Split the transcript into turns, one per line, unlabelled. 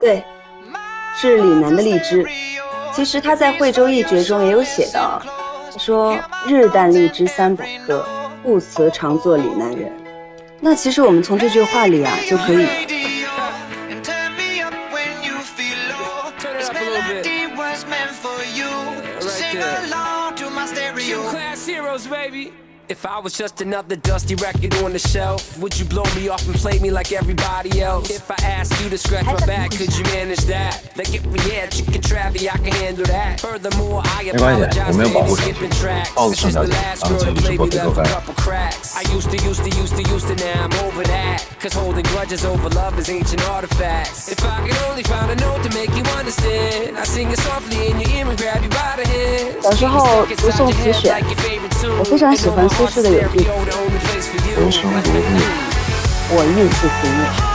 对，是李楠的荔枝。其实他在惠州一绝中也有写到，他说日啖荔枝300颗，不辞常作李楠人。那其实我们从这句话里啊就可以。
If I was just another dusty record on the shelf, would you blow me off and play me like everybody else? If I asked you to scratch my back, could you manage that? Like if we had chicken Travie, I can handle that. Furthermore, I apologize for any skipping tracks. This is the last girl that played me left a couple cracks. I used to, now I'm over that. Cause holding grudges over love is ancient artifacts. If I could only find a note to make you understand, I sing it softly in your ear and grab you by the hand.
小时候读宋词选，我非常喜欢苏轼的有句：人生如日，我欲似思念。